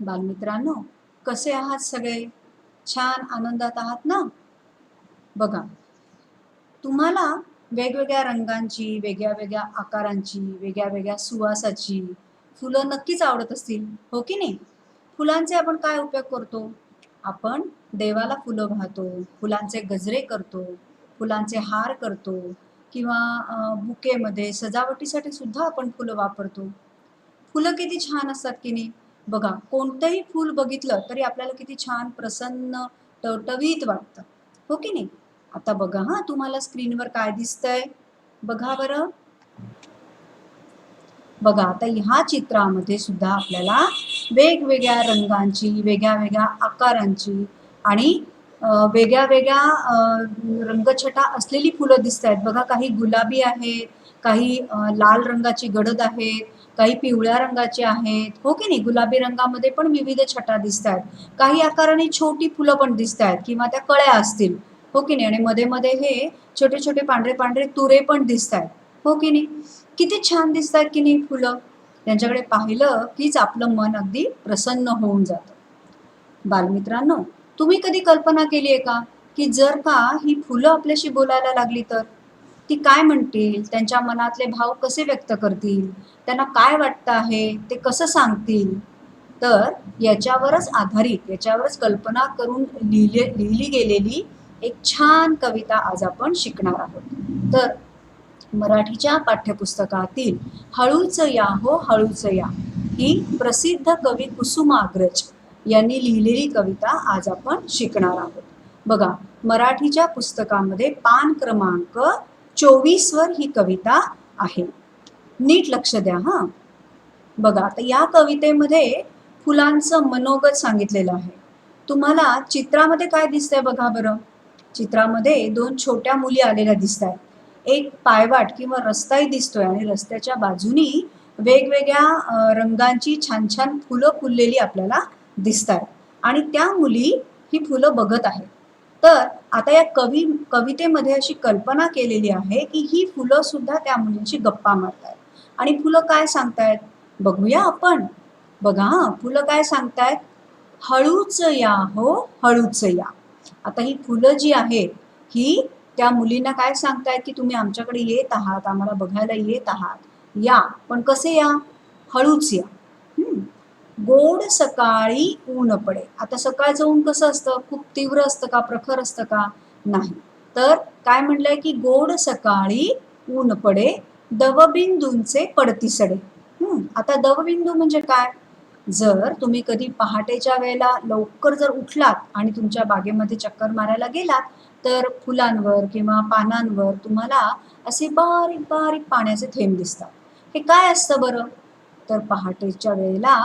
बालमित्रांनो, कसे आहात सगळे? छान आनंदात आहात ना? बघा, तुम्हाला वेगवेगळ्या रंगांची, वेगळ्या-वेगळ्या आकारांची, वेगळ्या-वेगळ्या सुवासाची फुलं नक्कीच आवडत असतील, हो की नाही? फुलांचे आपण काय उपयोग करतो? आपण देवाला फुलं वाहतो, फुलांचे गजरे करतो, फुलांचे हार करतो किंवा बुकेमध्ये सजावटीसाठी सुद्धा आपण फुलं वापरतो. फुलं किती छान असतात की नाही? बघा, कोणतंही फूल बघितलं तरी आपल्याला किती छान, प्रसन्न, टवटवीत वाटतं, हो की नाही? आता बघा हां, तुम्हाला स्क्रीनवर काय दिसतंय? बघा बरं. बघा, आता ह्या चित्रामध्ये सुद्धा आपल्याला वेगवेगळ्या रंगांची, वेगळ्या-वेगळ्या आकारांची आणि वेगळ्या-वेगळ्या रंगछटा असलेली फुलं दिसतायत. बघा, काही गुलाबी आहेत, काही लाल रंगाची गडद आहेत, काही पिवळ्या रंगाची आहेत, हो की नाही? गुलाबी रंगामध्ये पण विविध छटा दिसतायत. काही आकाराने छोटी फुलं पण दिसतायत किंवा त्या कळ्या असतील, हो की नाही? आणि मध्ये-मध्ये हे छोटे-छोटे पांढरे-पांढरे तुरे पण दिसतायत, हो की नाही? किती छान दिसतात की नाही फुलं. त्यांच्याकडे पाहिलं कीच आपलं मन अगदी प्रसन्न होऊन जातं. बालमित्रांनो, तुम्ही कधी कल्पना केली आहे का, की जर का ही फुलं आपल्याशी बोलायला लागली तर? ती काय म्हणतील? त्यांच्या मनातले भाव कसे व्यक्त करतील? त्यांना काय वाटतं आहे ते कसं सांगतील? तर याच्यावरच आधारित, याच्यावरच कल्पना करून लिहिली गेलेली एक छान कविता आज आपण शिकणार आहोत. तर मराठीच्या पाठ्यपुस्तकातील हळूच या हो हळूच या ही प्रसिद्ध कवी कुसुमाग्रज यांनी लिहिलेली कविता आज आपण शिकणार आहोत. बघा, मराठीच्या पुस्तकामध्ये पान क्रमांक 24 वर ही कविता आहे. नीट लक्ष द्या हां. बघा, आता या कवितेमध्ये फुलांचं मनोगत सांगितलेलं आहे. तुम्हाला चित्रामध्ये काय दिसतंय बघा बरं. चित्रामध्ये 2 छोट्या मुली आलेल्या दिसतायत. एक पायवाट किंवा रस्ताही दिसतोय आणि रस्त्याच्या बाजूनी वेगवेगळ्या रंगांची छान-छान फुलं फुललेली आपल्याला दिसतायत आणि त्या मुली ही फुलं बघत आहेत. तर आता या कवितेमध्ये अशी कल्पना केलेली आहे, की ही फुलं सुद्धा त्या मुलींशी गप्पा मारतायत आणि फुलं काय सांगतायत? बघूया आपण. बघा हां, फुलं काय सांगतायत? हळूच या हो, हळूच या. आता ही फुलं जी आहेत, ही त्या मुलींना काय सांगतायत, की तुम्ही आमच्याकडे येत आहात, आम्हाला बघायला येत आहात. या, पण कसे या? हळूच या. हं. गोड सकाळी ऊन पडे. आता सकाळचं ऊन कसं असतं? खूप तीव्र असतं का? प्रखर असतं का? नाही. तर काय म्हणलंय, की गोड सकाळी ऊन पडे, दवबिंदूंचे पडती सडे. आता दवबिंदू म्हणजे काय? जर तुम्ही कधी पहाटेच्या वेळेला लवकर जर उठलात आणि तुमच्या बागेमध्ये चक्कर मारायला गेलात, तर फुलांवर किंवा पानांवर तुम्हाला असे बारीक-बारीक पाण्याचे थेंब दिसतात. हे काय असतं बरं? तर पहाटेच्या वेळेला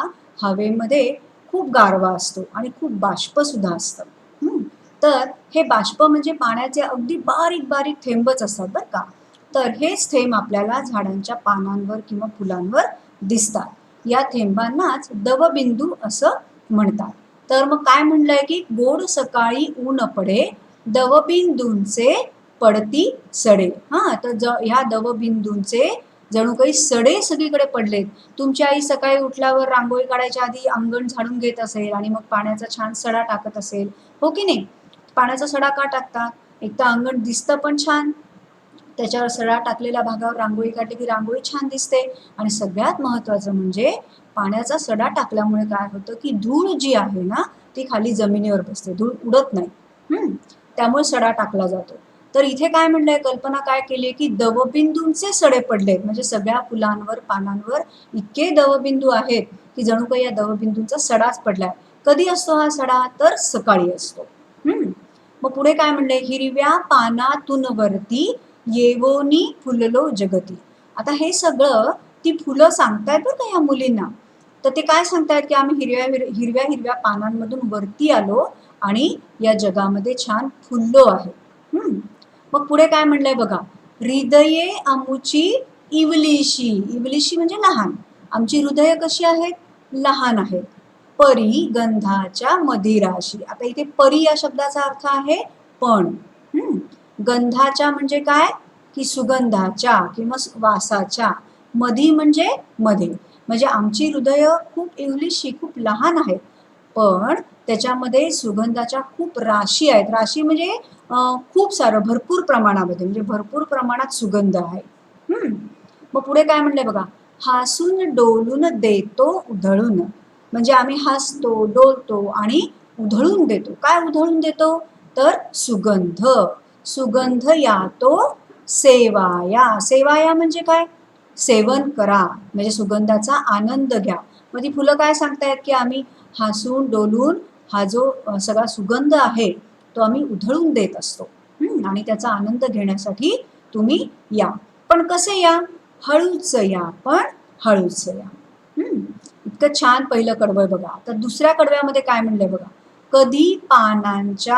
हवेमध्ये खूप गारवा असतो आणि खूप बाष्पसुद्धा असतं. हं. तर हे बाष्प म्हणजे पाण्याचे अगदी बारीक-बारीक थेंबच असतात बरं का. तर हेच थेंब आपल्याला झाडांच्या पानांवर किंवा फुलांवर दिसतात. या थेंबांनाच दवबिंदू असं म्हणतात. तर मग काय म्हणलंय, की गोड सकाळी ऊन पडे, दवबिंदूंचे पडती सडे. हां, तर ह्या दवबिंदूंचे जणू काही सडे सगळीकडे पडलेत. तुमची आई सकाळी उठल्यावर रांगोळी काढायच्या आधी अंगण झाडून घेत असेल आणि मग पाण्याचा छान सडा टाकत असेल, हो की नाही? पाण्याचा सडा का टाकतात? एक तर अंगण दिसतं पण छान, त्याच्यावर सडा टाकलेल्या भागावर रांगोळी काढली की रांगोळी छान दिसते आणि सगळ्यात महत्त्वाचं म्हणजे पाण्याचा सडा टाकल्यामुळे काय होतं, की धूळ जी आहे ना, ती खाली जमिनीवर बसते, धूळ उडत नाही. त्यामुळे सडा टाकला जातो. तर इथे काय म्हणलंय, कल्पना काय केली, की दवबिंदूंचे सडे पडलेत, म्हणजे सगळ्या फुलांवर, पानांवर इतके दवबिंदू आहेत, की जणू काही या दवबिंदूंचा सडाच पडलाय. कधी असतो हा सडा? तर सकाळी असतो. मग पुढे काय म्हणलंय, हिरव्या पानातून वरती येवोनी फुललो जगती. आता हे सगळं ती फुलं सांगतायत बरं का या मुलींना. तर ते काय सांगतायत, की आम्ही हिरव्या हिरव्या पानांमधून वरती आलो आणि या जगामध्ये छान फुललो आहे. मग पुढे काय म्हणलंय बघा, हृदये आमुची इवलीशी. इवलीशी म्हणजे लहान. आमची हृदय कशी आहेत? लहान आहेत. परी गंधाच्या मदिराशी. आता इथे परी या शब्दाचा अर्थ आहे पण. गंधाच्या म्हणजे काय, की सुगंधाच्या किंवा वासाच्या. मधी म्हणजे मध्ये. म्हणजे आमची हृदय खूप इवलीशी, खूप लहान आहेत, पण त्याच्यामध्ये सुगंधाच्या खूप राशी आहेत. राशी म्हणजे खूप सारं, भरपूर प्रमाणामध्ये, म्हणजे भरपूर प्रमाणात सुगंध आहे. मग पुढे काय म्हणलंय बघा, हासून डोलून देतो उधळून. म्हणजे आम्ही हसतो, डोलतो आणि उधळून देतो. काय उधळून देतो? तर सुगंध. सुगंध यातो सेवाया. सेवाया म्हणजे काय? सेवन करा, म्हणजे सुगंधाचा आनंद घ्या. मग ती फुलं काय सांगतायत की आम्ही हसून डोलून हा जो सगळा सुगंध आहे तो आम्ही उधळून देत असतो. आणि त्याचा आनंद घेण्यासाठी तुम्ही या. पण कसे या? हळूच या, पण हळूच या. इतकं छान पहिलं कडवं आहे बघा. तर दुसऱ्या कडव्यामध्ये काय म्हणलंय बघा, कधी पानांच्या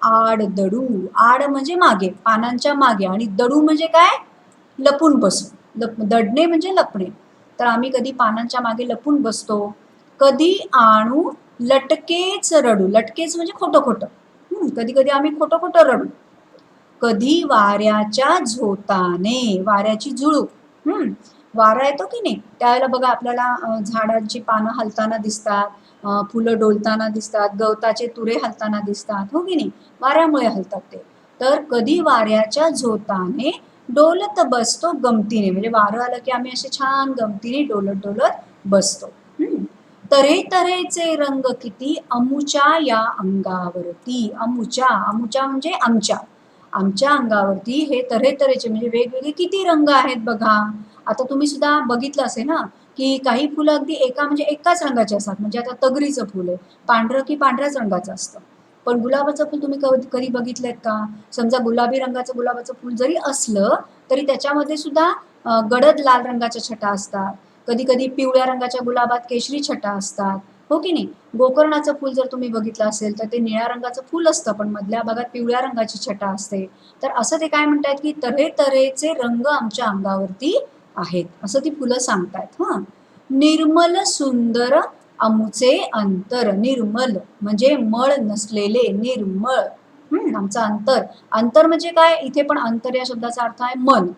आड दडू. आड म्हणजे मागे, पानांच्या मागे, आणि दडू म्हणजे काय? लपून बसू. दडणे म्हणजे लपणे. तर आम्ही कधी पानांच्या मागे लपून बसतो. कधी आणू लटकेच रडू. लटकेच म्हणजे खोटं खोटं. कधी कधी आम्ही खोटं खोटं रडू. कधी वाऱ्याच्या झोताने. वाऱ्याची झुळूक. वारा येतो की नाही, त्यावेळेला बघा आपल्याला झाडांची पानं हलताना दिसतात, फुलं डोलताना दिसतात, गवताचे तुरे हलताना दिसतात, हो की नाही, वाऱ्यामुळे हलतात ते. तर कधी वाऱ्याच्या झोताने डोलत बसतो गमतीने. म्हणजे वारं आलं की आम्ही असे छान गमतीने डोलत डोलत बसतो. तऱ्हे तऱ्हेचे रंग किती अमुच्या या अंगावरती. अमुच्या, अमुच्या म्हणजे आमच्या. आमच्या अंगावरती हे तऱ्हे तऱ्हेचे म्हणजे वेगवेगळे किती रंग आहेत बघा. आता तुम्ही सुद्धा बघितलं असेल ना, की काही फुलं अगदी म्हणजे एकाच रंगाचे असतात. म्हणजे आता तगरीचं फुल आहे, पांढरं की पांढऱ्याच रंगाचं असतं. पण गुलाबाचं फुल तुम्ही कधी बघितलंय का? समजा गुलाबी रंगाचं गुलाबाचं फुल जरी असलं तरी त्याच्यामध्ये सुद्धा गडद लाल रंगाच्या छटा असतात. कधी कधी पिवळ्या रंगाच्या गुलाबात केशरी छटा असतात, हो की नाही. गोकर्णाचं फुल जर तुम्ही बघितलं असेल तर ते निळ्या रंगाचं फुल असतं, पण मधल्या भागात पिवळ्या रंगाची छटा असते. तर असं ते काय म्हणतात की तऱ्हे तऱ्हेचे रंग आमच्या अंगावरती आहेत, असं ती फुलं सांगतायत. निर्मल सुंदर अमुचे अंतर. निर्मल म्हणजे मळ नसलेले, निर्मळ. आमचं अंतर. अंतर म्हणजे काय? इथे पण अंतर या शब्दाचा अर्थ आहे मन.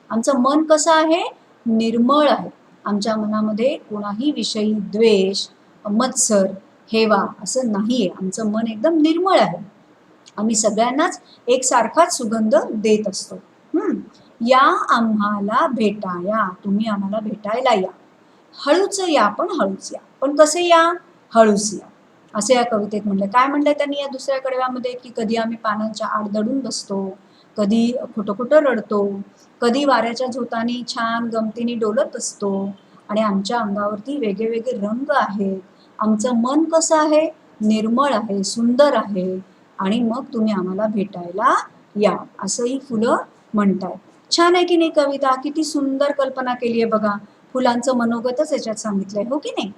आमचं मन कसं आहे? निर्मळ आहे. आमच्या मनामध्ये कोणाही विषयी द्वेष, मत्सर, हेवा असं नाहीये. आमचं मन एकदम निर्मळ आहे. आम्ही सगळ्यांनाच एकसारखाच सुगंध देत असतो. या आम्हाला भेटाया. तुम्ही आम्हाला भेटायला या. हळूच या, पण हळूच या. पण कसे या? हळूच या. असे या कवितेत म्हणलं. काय म्हणलंय त्यांनी या दुसऱ्या कडव्यामध्ये, की कधी आम्ही पानांच्या आड दडून बसतो, कधी खोटं खोटं रडतो, कधी वाऱ्याच्या झोताने छान गमतीने डोलत असतो, आणि आमच्या अंगावरती वेगळे रंग आहेत. आमचं मन कसं आहे? निर्मळ आहे, सुंदर आहे, आणि मग तुम्ही आम्हाला भेटायला या, असं ही फुलं म्हणतात. छान आहे की नाही कविता? किती सुंदर कल्पना केली आहे बघा. फुलांचं मनोगतच याच्यात सांगितलंय, हो की नाही.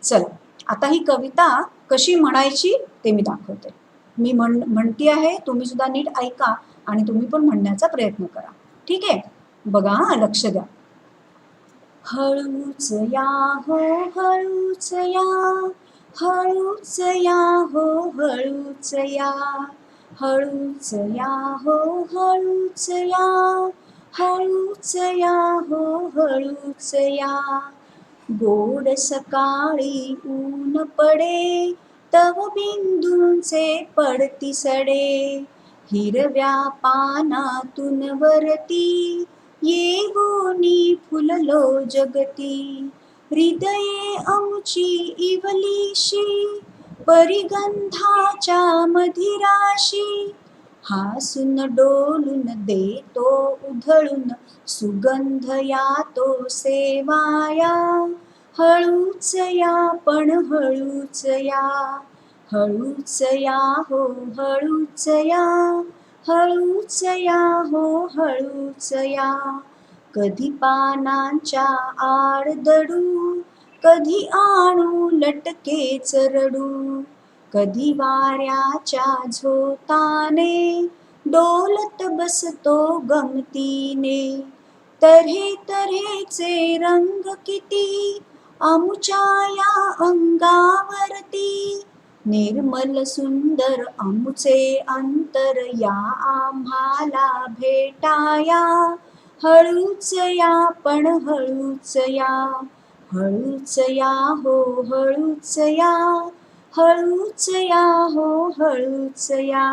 चला, आता ही कविता कशी म्हणायची ते मी दाखवते. मी म्हणती आहे, तुम्ही सुद्धा नीट ऐका आणि तुम्ही पण म्हणण्याचा प्रयत्न करा. ठीक आहे, बघा, लक्ष द्या. हळूच या हो, हळूच या, हळूच या हो, हळूच या, हळूच या हो, हळूच या, हळूच या हो, हळूच या. गोड सकाळी ऊन पडे, तव बिंदूंचे पडती सडे, हिरव्या पानातून वरती, ये गोनी फुललो जगती. हृदये आमची इवलीशी, परिगंधाच्या मधिराशी, हासून डोलून देतो उधळून, सुगंध यातो सेवाया. हळूच या, पण हळूच या, हळूच या हो, हळूच या, हळूच या हो, हळूच या. कधी पानांच्या आड दडू, कधी आणू लटकेच रडू, कधी वाऱ्याच्या झोताने डोलत बसतो गमतीने. तऱ्हे तऱ्हेचे रंग किती आमुच्या या अंगावरती. निर्मल सुंदर आमुचे अंतर, या आम्हाला भेटाया. हळूच या, पण हळूच या, हळूच या हो हळूच या, हळूच या हो हळूच या.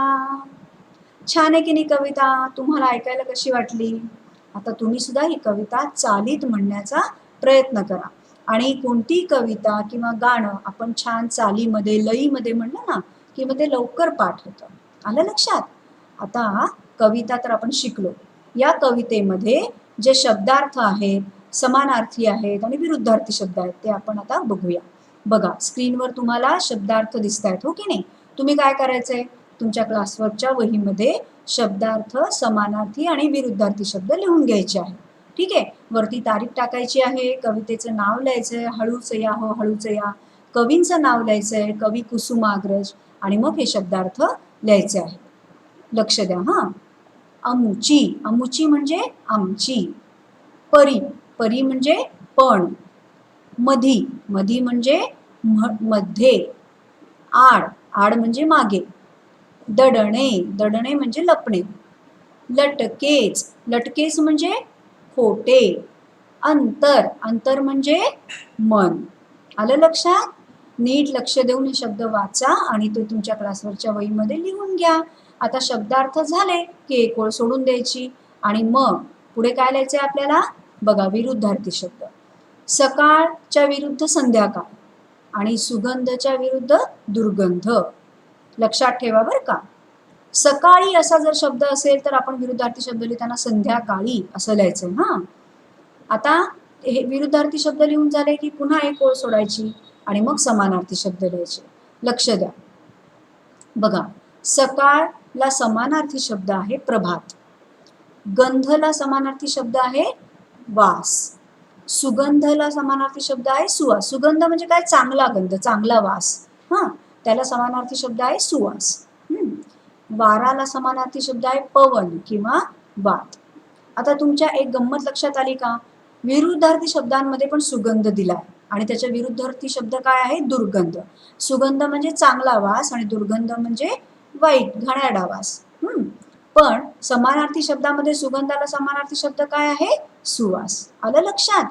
छान आहे की नाही कविता? तुम्हाला ऐकायला कशी वाटली? आता तुम्ही सुद्धा ही कविता चालीत म्हणण्याचा प्रयत्न करा. आणि कोणती कविता किंवा गाणं आपण छान चालीमध्ये लयीमध्ये म्हणलं ना की मग ते लवकर पाठ होतं. आलं लक्षात? आता कविता तर आपण शिकलो. या कवितेमध्ये जे शब्दार्थ आहेत, समानार्थी आहेत आणि विरुद्धार्थी शब्द आहेत ते आपण आता बघूया. बघा स्क्रीनवर तुम्हाला शब्दार्थ दिसत आहेत, हो की नाही? तुम्ही काय करायचंय? तुमच्या क्लासवर्कच्या वहीमध्ये शब्दार्थ, समानार्थी आणि विरुद्धार्थी शब्द लिहून घ्यायचे आहे. ठीक आहे? वरती तारीख टाकायची आहे, कवितेचं नाव लिहायचंय, हळूच या हो हळूच या. कवींचं नाव लिहायचंय, कवी कुसुमाग्रज, आणि मग हे शब्दार्थ लिहायचे आहे. लक्ष द्या हा. अमुची, अमुची म्हणजे आमची. परी, परी म्हणजे पण. मधी, मधी म्हणजे मध्ये. आड, आड म्हणजे मागे. दडणे, दडणे म्हणजे लपणे. लटकेच, लटकेच म्हणजे खोटे. अंतर, अंतर म्हणजे मन. आलं लक्षात? नीट लक्ष देऊन हे शब्द वाचा आणि ते तुमच्या क्लासवरच्या वहीमध्ये लिहून घ्या. आता शब्दार्थ झाले की एक ओळ सोडून द्यायची आणि मग पुढे काय लिहायचंय आपल्याला? बघा विरुद्धार्थी शब्द. सकाळच्या विरुद्ध संध्याकाळ आणि सुगंधच्या विरुद्ध दुर्गंध. लक्षात ठेवा बरं का. सकाळी असा जर शब्द असेल तर आपण विरुद्धार्थी शब्द लिहिताना संध्याकाळी असं लिहायचं हा. आता हे विरुद्धार्थी शब्द लिहून झाले की पुन्हा एक ओळ सोडायची आणि मग समानार्थी शब्द लिहायचे. लक्ष द्या. बघा सकाळला समानार्थी शब्द आहे प्रभात. गंधला समानार्थी शब्द आहे वास. सुगंधला समानार्थी शब्द आहे सुवास. सुगंध म्हणजे काय? चांगला गंध, चांगला वास. हा, त्याला समानार्थी शब्द आहे सुवास. वाराला समानार्थी शब्द आहे पवन किंवा वात. आता तुमच्या एक गंमत लक्षात आली का? विरुद्धार्थी शब्दांमध्ये पण सुगंध दिलाय आणि त्याच्या विरुद्धार्थी शब्द काय आहे? दुर्गंध. सुगंध म्हणजे चांगला वास आणि दुर्गंध म्हणजे वाईट घाणेरडा वास. पण समानार्थी शब्दामध्ये सुगंधाला समानार्थी शब्द काय आहे? सुवास. आलं लक्षात?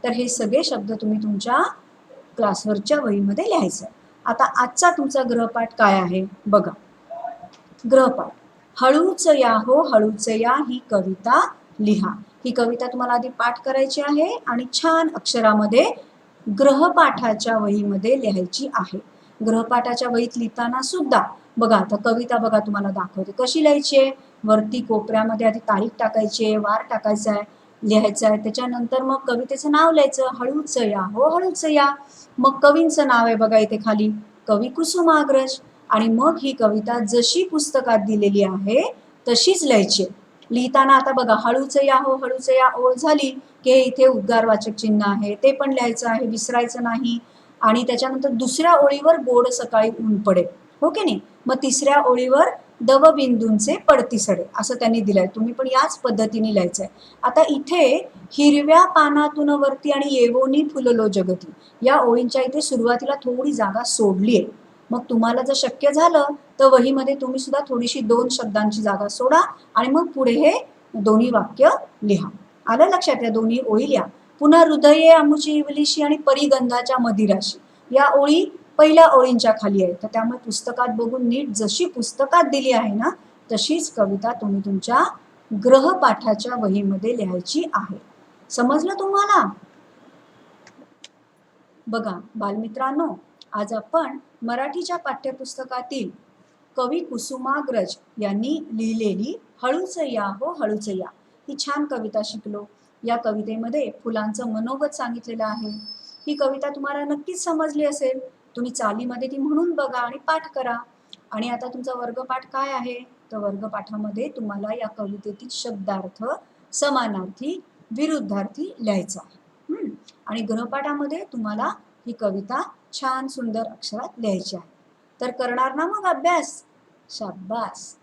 तर हे सगळे शब्द तुम्ही तुमच्या क्लासवरच्या वहीमध्ये लिहायचं. आता आजचा तुमचा गृहपाठ काय आहे बघा. गृहपाठ, हळूच या हो हळूच या ही कविता लिहा. ही कविता तुम्हाला आधी पाठ करायची आहे आणि छान अक्षरामध्ये गृहपाठाच्या वहीमध्ये लिहायची आहे. गृहपाठाच्या वहीत लिहिताना सुद्धा बघा, आता कविता बघा तुम्हाला दाखवते कशी लिहायची आहे. वरती कोपऱ्यामध्ये आधी तारीख टाकायची आहे, वार टाकायचा आहे, लिहायचं आहे. त्याच्यानंतर मग कवितेचं नाव लिहायचं, हळूच या हो हळूच या. मग कवींचं नाव आहे बघा इथे खाली, कवी कुसुमाग्रज. आणि मग ही कविता जशी पुस्तकात दिलेली आहे तशीच लिहायची. लिहिताना आता बघा हळूच या हो हळूच या ओळ झाली की इथे उद्गारवाचक चिन्ह आहे ते पण लिहायचं आहे, विसरायचं नाही. आणि त्याच्यानंतर दुसऱ्या ओळीवर गोड सकाळी ऊन पडे, हो की नाही. मग तिसऱ्या ओळीवर दवबिंदूंचे पडतीसडे असं त्यांनी दिलंय. तुम्ही पण याच पद्धतीने लिहायचंय. आता इथे हिरव्या पानातून वरती आणि येवोनी फुललो जगती या ओळींच्या इथे सुरुवातीला थोडी जागा सोडली आहे. मग तुम्हाला जर शक्य झालं तर वहीमध्ये तुम्ही सुद्धा थोडीशी 2 शब्दांची जागा सोडा आणि मग पुढे हे दोन्ही वाक्य लिहा. आलं लक्षात? या दोन्ही ओळी लिहा. पुन्हा हृदये आमुची इवलीशी आणि परिगंधाच्या मदिराशी या ओळी पहिल्या ओळींच्या खाली आहेत. तर त्यामुळे पुस्तकात बघून नीट जशी पुस्तकात दिली आहे ना तशीच कविता तुम्ही तुमच्या गृहपाठाच्या वहीमध्ये लिहायची आहे. समजलं तुम्हाला? बघा बालमित्रांनो, आज आपण मराठीच्या पाठ्यपुस्तकातील कवी कुसुमाग्रज यांनी लिहिलेली हळूच या हो हळूच या ही छान कविता शिकलो. या कवितेमध्ये फुलांचं मनोगत सांगितलेलं आहे. ही कविता तुम्हाला नक्कीच समजली असेल. तुम्ही चालीमध्ये ती म्हणून बघा आणि पाठ करा. आणि आता तुमचा वर्गपाठ काय आहे? तर वर्गपाठामध्ये तुम्हाला या कवितेतील शब्दार्थ, समानार्थी, विरुद्धार्थी लिहायचा आहे. आणि गृहपाठामध्ये तुम्हाला ही कविता छान सुंदर अक्षरात लिहायची आहे. तर करणार ना मग अभ्यास? शाब्बास.